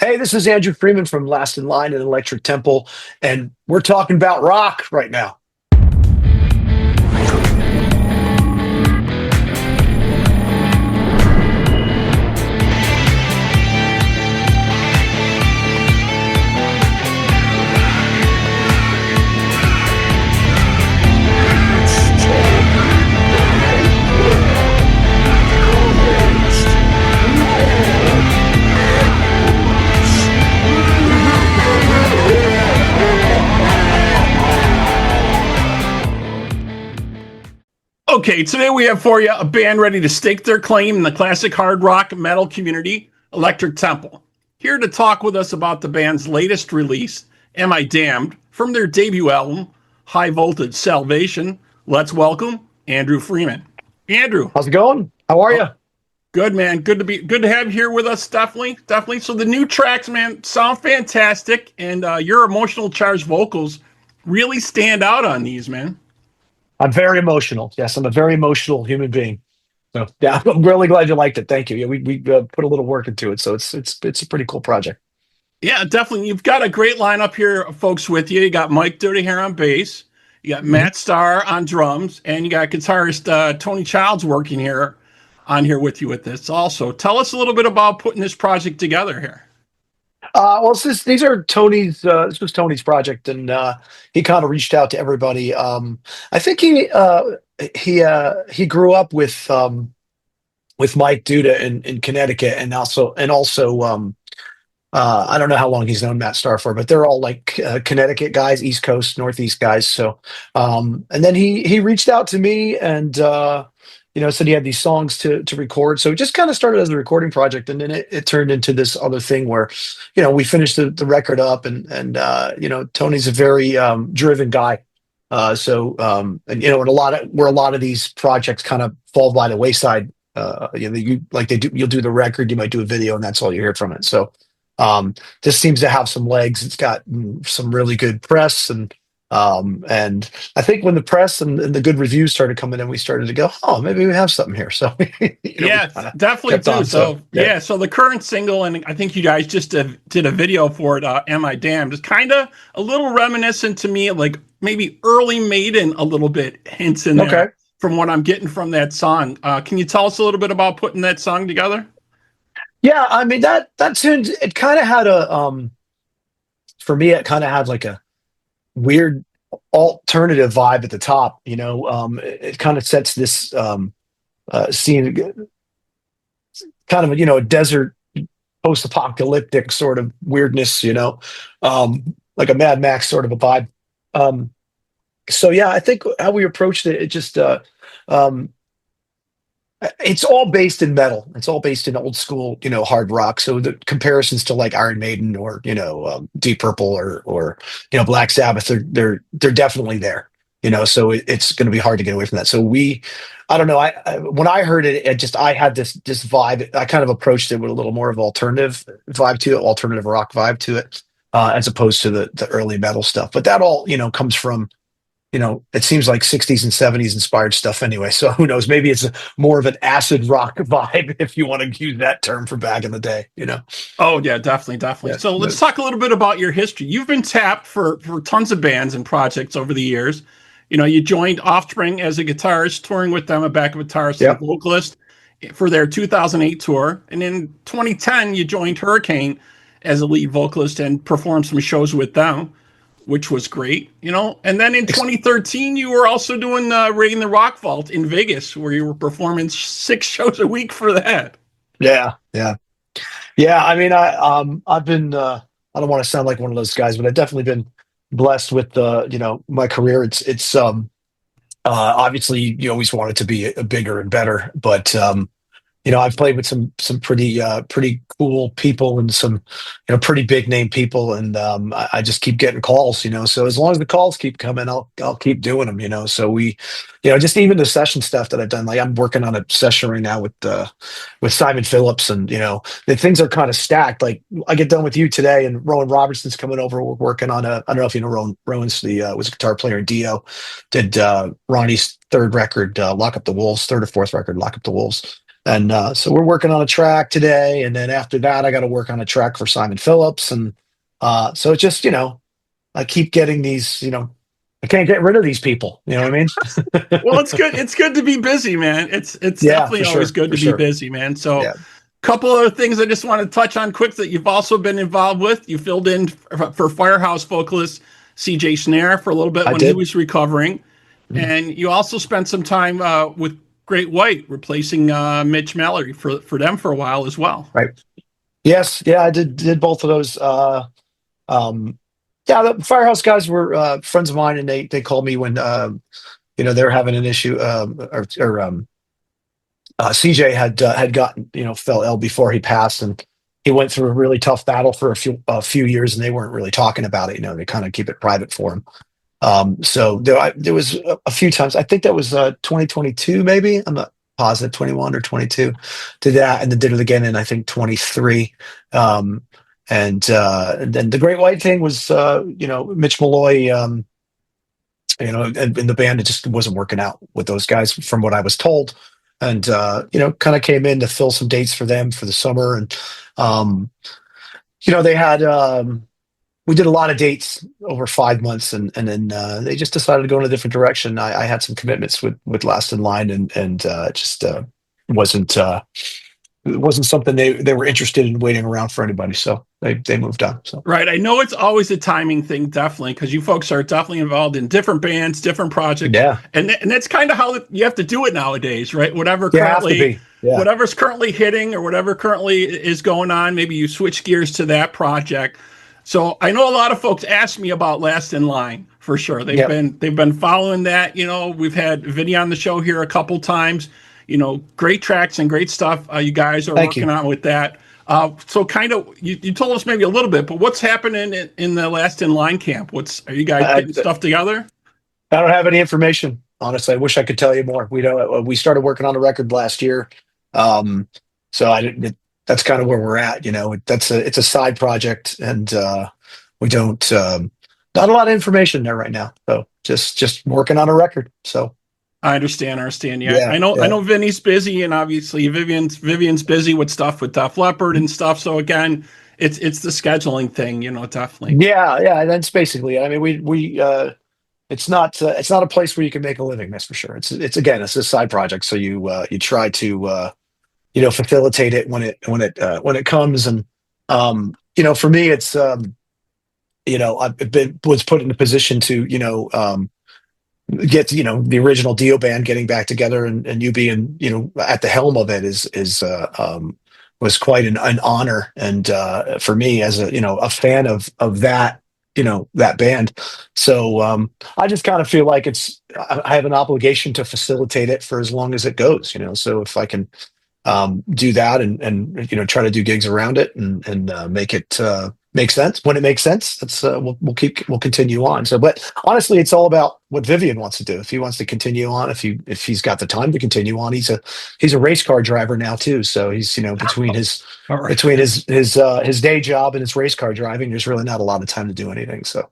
Hey, this is Andrew Freeman from Last in Line and Electric Temple, and we're talking about rock right now. Okay, today we have for you a band ready to stake their claim in the classic hard rock metal community, Electric Temple. Here to talk with us about the band's latest release, Am I Damned, from their debut album, High Voltage Salvation, let's welcome Andrew Freeman. Andrew. How's it going? How are you? Good, man. Good to have you here with us, definitely. So the new tracks, man, sound fantastic, and your emotional charged vocals really stand out on these, man. I'm very emotional. Yes, I'm a very emotional human being. So yeah, I'm really glad you liked it. Thank you. Yeah, we put a little work into it, so it's a pretty cool project. Yeah, definitely. You've got a great lineup here, folks, with you. You got Mike Duda here on bass. You got Matt Starr on drums, and you got guitarist Tony Childs working here with you with this. Also, tell us a little bit about putting this project together here. Well, these are Tony's. This was Tony's project, and he kind of reached out to everybody. I think he grew up with Mike Duda in Connecticut, and also I don't know how long he's known Matt Starr for, but they're all like Connecticut guys, East Coast, Northeast guys. So, and then he reached out to me and said he had these songs to record. So it just kind of started as a recording project, and then it turned into this other thing where, we finished the record up, and Tony's a very driven guy. And a lot of these projects kind of fall by the wayside. You'll do the record, you might do a video, and that's all you hear from it. So this seems to have some legs. It's got some really good press, and I think when the press and the good reviews started coming in, we started to go, oh, maybe we have something here. So yeah, definitely do. On, so the current single, and I think you guys just did a video for it, Am I Damned, is kind of a little reminiscent to me, like maybe early Maiden, a little bit hints in there from what I'm getting from that song. Can you tell us a little bit about putting that song together? Yeah, I mean that tune, it kind of had for me, it kind of had like a weird alternative vibe at the top. It kind of sets this scene, kind of a desert post-apocalyptic sort of weirdness, like a Mad Max sort of a vibe. So yeah, I think how we approached it just it's all based in metal. It's all based in old school, hard rock. So the comparisons to like Iron Maiden or Deep Purple or Black Sabbath, they're definitely there. So it's going to be hard to get away from that. So I don't know. When I heard it, I had this vibe. I kind of approached it with a little more of alternative vibe to it, alternative rock vibe to it, as opposed to the early metal stuff. But that all comes from. It seems like 60s and 70s inspired stuff anyway. So who knows? Maybe it's more of an acid rock vibe, if you want to use that term for back in the day, Oh, yeah, definitely. Yeah, so let's talk a little bit about your history. You've been tapped for tons of bands and projects over the years. You joined Offspring as a guitarist, touring with them, a backup guitarist and vocalist for their 2008 tour. And in 2010, you joined Hurricane as a lead vocalist and performed some shows with them, which was great, And then in 2013, you were also doing Raiding the Rock Vault in Vegas, where you were performing 6 shows a week for that. Yeah. I mean, I've been. I don't want to sound like one of those guys, but I've definitely been blessed with my career. It's obviously you always want it to be bigger and better, but I've played with some pretty cool people and some pretty big name people, and I just keep getting calls. So as long as the calls keep coming, I'll keep doing them. So we, just even the session stuff that I've done. Like I'm working on a session right now with Simon Phillips, and the things are kind of stacked. Like I get done with you today, and Rowan Robertson's coming over. We're working on I don't know if you know Rowan. Rowan's was a guitar player in Dio. Did Ronnie's third record, Lock Up the Wolves, third or fourth record, Lock Up the Wolves. And so we're working on a track today, and then after that, I got to work on a track for Simon Phillips, and so it's just I keep getting these. I can't get rid of these people. You know what I mean? Well, it's good. It's good to be busy, man. It's Yeah, definitely for always sure, good for to be sure. busy, man. So, Yeah, a couple other things I just want to touch on quick that you've also been involved with. You filled in for Firehouse vocalist CJ Snare for a little bit I when he did. was recovering, Mhm. and you also spent some time with Great White, replacing Mitch Mallory for them for a while as well. Right. Yes. Yeah, I did both of those. Um, yeah, the Firehouse guys were friends of mine, and they called me when they were having an issue, CJ had gotten fell ill before he passed, and he went through a really tough battle for a few years, and they weren't really talking about it. They kind of keep it private for him. So there was a few times. I think that was 2022, maybe. I'm not positive, 21 or 22. Did that, and then did it again in I think 23. And then the Great White thing was, Mitch Malloy. And the band, it just wasn't working out with those guys, from what I was told, and kind of came in to fill some dates for them for the summer, and um, they had. We did a lot of dates over 5 months, and then they just decided to go in a different direction. I had some commitments with Last in Line, and it just wasn't it wasn't something they were interested in waiting around for anybody. So they moved on. So Right. I know it's always a timing thing, definitely, because you folks are definitely involved in different bands, different projects, yeah, and that's kind of how you have to do it nowadays, right? you have to be. Yeah, Whatever's currently hitting or whatever currently is going on, maybe you switch gears to that project. So I know a lot of folks ask me about Last in Line for sure. yep. They've been following that. We've had Vinny on the show here a couple times. Great tracks and great stuff. You guys are Thank working you. on with that. So kind of, you told us maybe a little bit, but what's happening in the Last in Line camp? Are you guys I, getting stuff together? I don't have any information. Honestly, I wish I could tell you more. We don't. We started working on a record last year, um, so I didn't. That's kind of where we're at. It's a side project, and we don't. Not a lot of information there right now. So just working on a record. So I understand. Yeah, yeah, I yeah. know Vinny's busy, and obviously Vivian's busy with stuff with Def Leppard and stuff. So again, it's the scheduling thing, definitely. Yeah, yeah, that's basically it. I mean, we it's not a place where you can make a living. That's for sure. It's again, it's a side project. So you try to facilitate it when it comes, and for me, it's I've been was put in a position to get the original Dio band getting back together, and you being at the helm of it was quite an honor, and for me as a fan of that band. So I just kind of feel like I have an obligation to facilitate it for as long as it goes. So if I can do that, and try to do gigs around it, and make it make sense when it makes sense. That's we'll continue on. So, but honestly, it's all about what Vivian wants to do. If he wants to continue on, if he's got the time to continue on, he's a race car driver now too. So he's between his All right. between his day job and his race car driving, there's really not a lot of time to do anything. So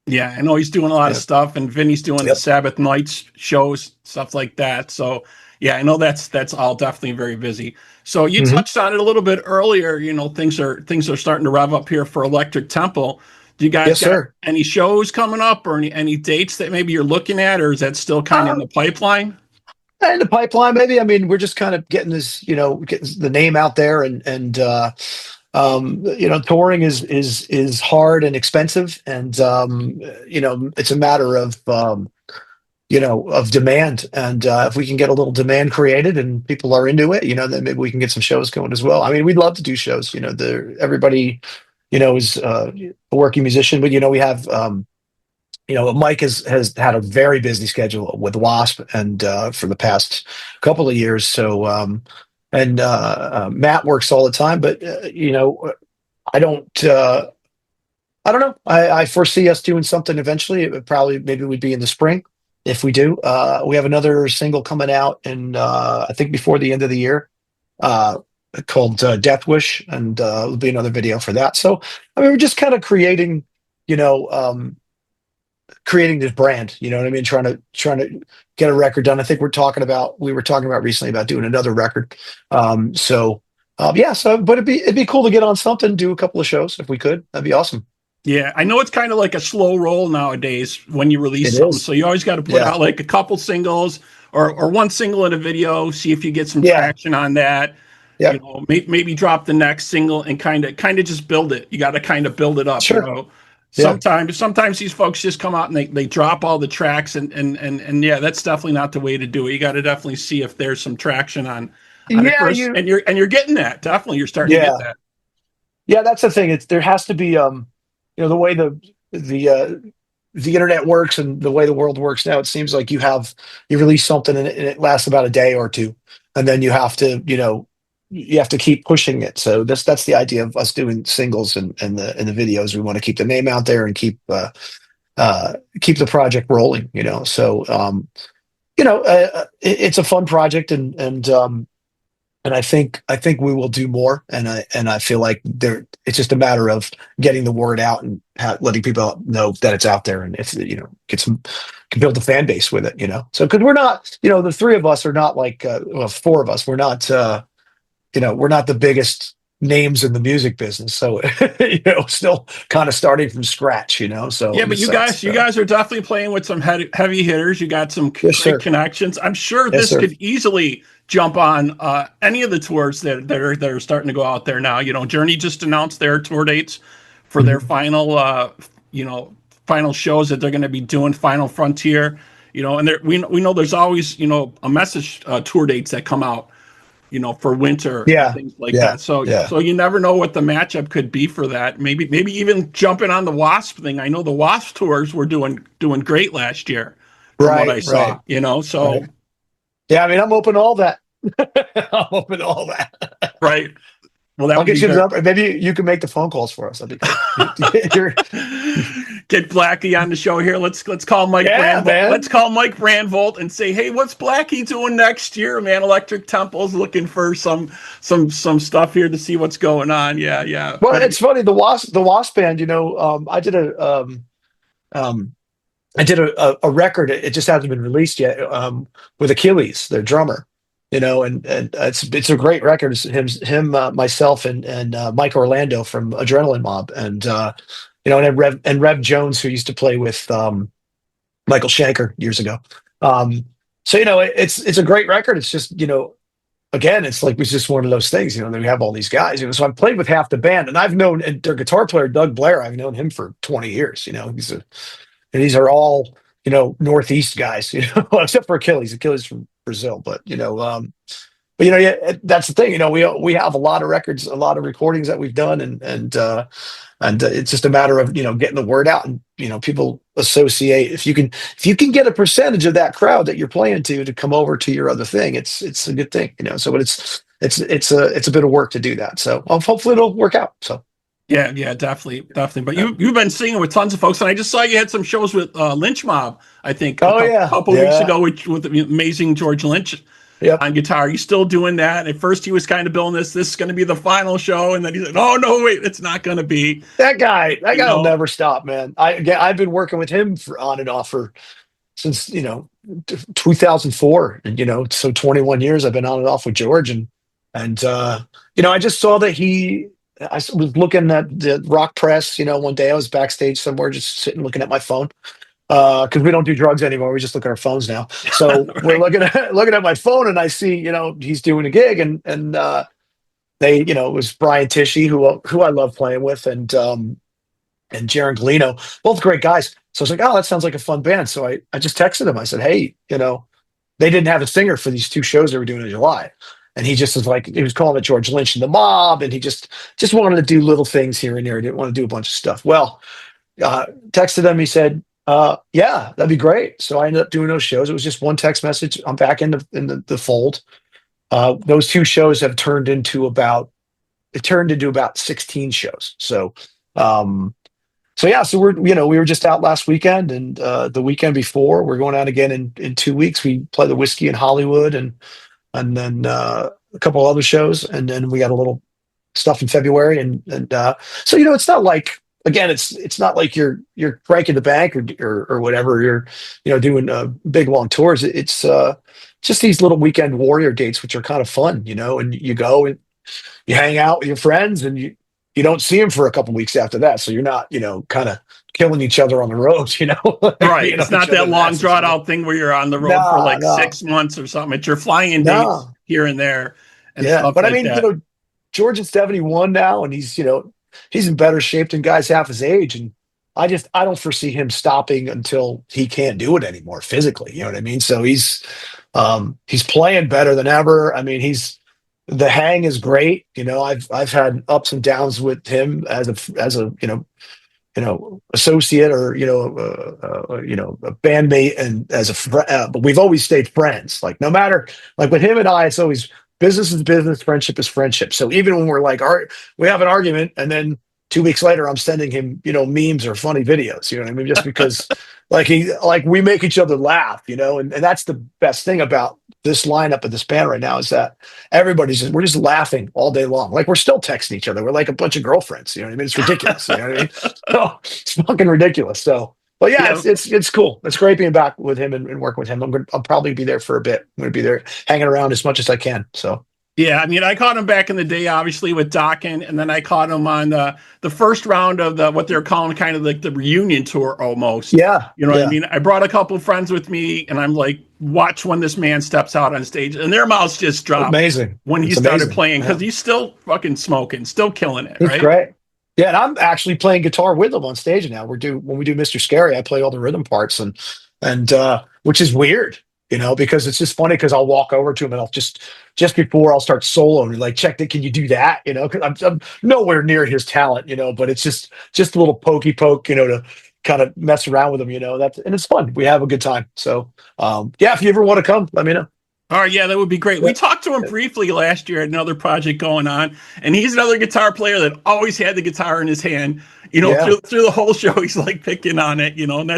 Yeah, I know he's doing a lot of stuff, and Vinny's doing the yep. Sabbath nights shows, stuff like that. So yeah, I know that's all definitely very busy. So you Mhm. touched on it a little bit earlier. Things are starting to rev up here for Electric Temple. Do you guys Yes, got sir. any shows coming up, or any dates that maybe you're looking at, or is that still kind of in the pipeline? In the pipeline, maybe. I mean, we're just kind of getting getting the name out there, and touring is hard and expensive, and it's a matter of demand, and if we can get a little demand created and people are into it, then maybe we can get some shows going as well. I mean, we'd love to do shows. Everybody, is a working musician, but we have. Mike has had a very busy schedule with W.A.S.P, and for the past couple of years. So, and Matt works all the time, but I don't. I don't know. I foresee us doing something eventually. It would probably maybe we'd be in the spring if we do. We have another single coming out, and I think before the end of the year, uh, called Death Wish, and there'll be another video for that. So, I mean, we're just kind of creating, you know. creating this brand. You know what I mean? Trying to get a record done. I think we were talking about recently about doing another record. Yeah. So, but it'd be cool to get on something, do a couple of shows if we could. That'd be awesome. Yeah, I know it's kind of like a slow roll nowadays when you release It something. is. So you always got to put out like a couple singles or one single in a video, see if you get some traction on that. Yeah. You know, maybe drop the next single and kind of just build it. You got to kind of build it up. Sure. You know? Sometimes these folks just come out and they drop all the tracks and yeah, that's definitely not the way to do it. You got to definitely see if there's some traction on it first, and you're getting that. Definitely, you're starting to get that. Yeah, that's the thing. There has to be the way the internet works and the way the world works now. It seems like you release something and it lasts about a day or two, and then you have to keep pushing it. So that's the idea of us doing singles and the videos. We want to keep the name out there and keep the project rolling. So it's a fun project and I think we will do more, and I feel like it's just a matter of getting the word out and letting people know that it's out there, and if can build a fan base with it, So because we're not, the three of us are not like, four of us, we're not, we're not the biggest names in the music business, so still kind of starting from scratch, So yeah, but you guys are definitely playing with some heavy hitters. You got some great connections. I'm sure this could easily jump on any of the tours that are starting to go out there now. Journey just announced their tour dates for their final final shows that they're going to be doing. Final Frontier, and we know there's always a message tour dates that come out for winter, and things like that. So you never know what the matchup could be for that. Maybe even jumping on the W.A.S.P thing. I know the W.A.S.P tours were doing great last year, from what I saw. So. Right. Yeah, I mean, I'm open to all that. I'm open to all that. Right. Well, I'll get you the number. Maybe you can make the phone calls for us. That'd be good. Get Blackie on the show here. Let's call Mike Brandvolt. Let's call Mike Brandvolt and say, hey, what's Blackie doing next year, man? Electric Temple's looking for some stuff here to see what's going on. Yeah. Well, it's funny. The W.A.S.P band. I did a record. It just hasn't been released yet. With Achilles, their drummer. And it's a great record. It's him, myself, and Mike Orlando from Adrenaline Mob, and and Rev Jones, who used to play with Michael Schenker years ago. So it's a great record. It's just again, it's like it's just one of those things. That we have all these guys. So I played with half the band, and I've known their guitar player Doug Blair. I've known him for 20 years. And these are all Northeast guys. Except for Achilles. Achilles from Brazil, but that's the thing. We have a lot of records, a lot of recordings that we've done, and it's just a matter of getting the word out, and people associate. If you can get a percentage of that crowd that you're playing to come over to your other thing, it's a good thing. So it's a bit of work to do that. So hopefully it'll work out. So. Yeah, definitely. But you've been singing with tons of folks, and I just saw you had some shows with Lynch Mob. I think a couple weeks ago with the amazing George Lynch on guitar. You still doing that? At first, he was kind of building this is going to be the final show, and then he said, "Oh no, wait, it's not going to be." That guy will never stop, man. I've been working with him on and off since 2004, and so 21 years I've been on and off with George, and I just saw that I was looking at the Rock Press, one day I was backstage somewhere just sitting looking at my phone, because we don't do drugs anymore. We just look at our phones now. So we're looking at my phone, and I see, he's doing a gig, and they, it was Brian Tishy, who I love playing with, and Jaron Galino, both great guys. So I was like, oh, that sounds like a fun band. So I just texted him. I said, hey, they didn't have a singer for these two shows they were doing in July. And he just was like, he was calling it George Lynch and the Mob, and he just wanted to do little things here and there. He didn't want to do a bunch of stuff. Well, texted him. He said, yeah, that'd be great. So I ended up doing those shows. It was just one text message. I'm back in the fold. Those two shows have turned into about 16 shows. So, so we were just out last weekend, and the weekend before we're going out again in 2 weeks. We play the Whiskey in Hollywood, and then a couple other shows, and then we got a little stuff in February, and so it's not like again, it's not like you're breaking the bank or whatever. You're doing big long tours. It's just these little weekend warrior dates, which are kind of fun, and you go and you hang out with your friends, and you don't see them for a couple weeks after that. So you're not kind of killing each other on the road, like right. It's not that long drawn out thing where you're on the road for like 6 months or something. It's your flying dates here and there. And stuff but like I mean, that. George is 71 now, and he's in better shape than guys half his age, and I don't foresee him stopping until he can't do it anymore physically. You know what I mean? So he's playing better than ever. I mean, the hang is great. I've had ups and downs with him as a associate or a bandmate and as but we've always stayed friends. Like no matter like with him and I, it's always business is business, friendship is friendship. So even when we're like, we have an argument, and then 2 weeks later, I'm sending him, memes or funny videos. You know what I mean? Just because, we make each other laugh. And that's the best thing about this lineup of this band right now is that we're just laughing all day long. Like we're still texting each other. We're like a bunch of girlfriends. You know what I mean? It's ridiculous. You know what I mean? So it's fucking ridiculous. So. But yeah, it's cool. It's great being back with him and working with him. I'll probably be there for a bit. I'm going to be there hanging around as much as I can. So yeah, I mean, I caught him back in the day, obviously with Dokken, and then I caught him on the first round of what they're calling kind of like the reunion tour almost. Yeah, you know what I mean. I brought a couple friends with me, and I'm like, watch when this man steps out on stage, and their mouths just dropped. Amazing when he started playing because he's still fucking smoking, still killing it. He's right? Great. Yeah, and I'm actually playing guitar with him on stage now. When we do Mr. Scary, I play all the rhythm parts and which is weird, because it's just funny because I'll walk over to him and I'll just before I'll start soloing, like, check that, can you do that? Because I'm nowhere near his talent, but it's just a little pokey poke, to kind of mess around with him, and it's fun. We have a good time. So yeah, if you ever want to come, let me know. All right, yeah, that would be great. Yeah. We talked to him briefly last year at another project going on, and he's another guitar player that always had the guitar in his hand. Through the whole show, he's like picking on it, and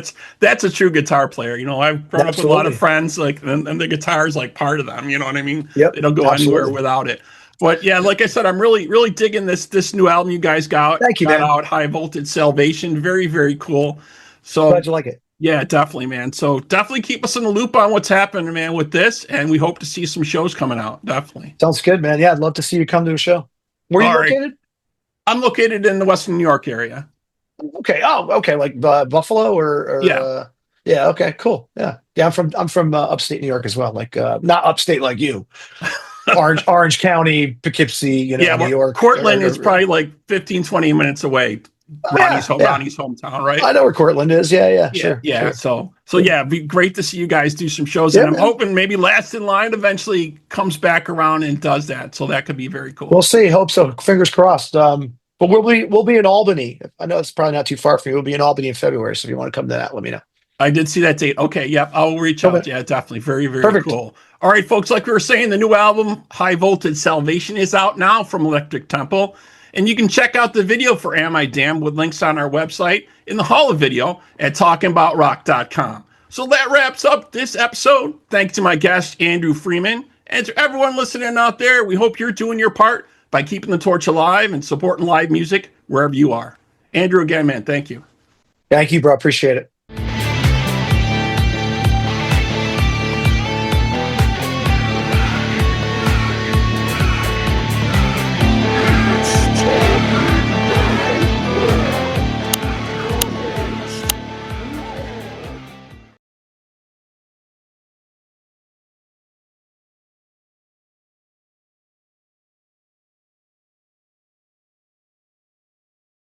that's a true guitar player. I've grown up with a lot of friends, and the guitar is like part of them. You know what I mean? Yep. They don't go anywhere without it. But yeah, like I said, I'm really, really digging this new album you guys got. Thank you, man. Out High Voltage Salvation, very, very cool. So glad you like it. Yeah, definitely, man. So definitely keep us in the loop on what's happening, man, with this. And we hope to see some shows coming out. Definitely. Sounds good, man. Yeah, I'd love to see you come to a show. Where are you located? I'm located in the Western New York area. Okay. Oh, okay. Like Buffalo or yeah. Yeah. Okay, cool. Yeah. Yeah. I'm from upstate New York as well. Like not upstate like you. Orange County, Poughkeepsie, New York. Cortland is probably like 15, 20 minutes away. Ronnie's hometown, right? I know where Cortland is. Yeah, sure. Yeah. Sure. So yeah, it'd be great to see you guys do some shows. And I'm hoping maybe Last in Line eventually comes back around and does that. So that could be very cool. We'll see. Hope so. Fingers crossed. But we'll be in Albany. I know it's probably not too far from you. We'll be in Albany in February. So if you want to come to that, let me know. I did see that date. Okay. Yep. I'll reach out. Yeah, definitely. Very, very Perfect. Cool. All right, folks, like we were saying, the new album, High Voltage Salvation, is out now from Electric Temple. And you can check out the video for Am I Damned with links on our website in the Hall of Video at talkingboutrock.com. So that wraps up this episode. Thanks to my guest, Andrew Freeman. And to everyone listening out there, we hope you're doing your part by keeping the torch alive and supporting live music wherever you are. Andrew, again, man, thank you. Thank you, bro. Appreciate it.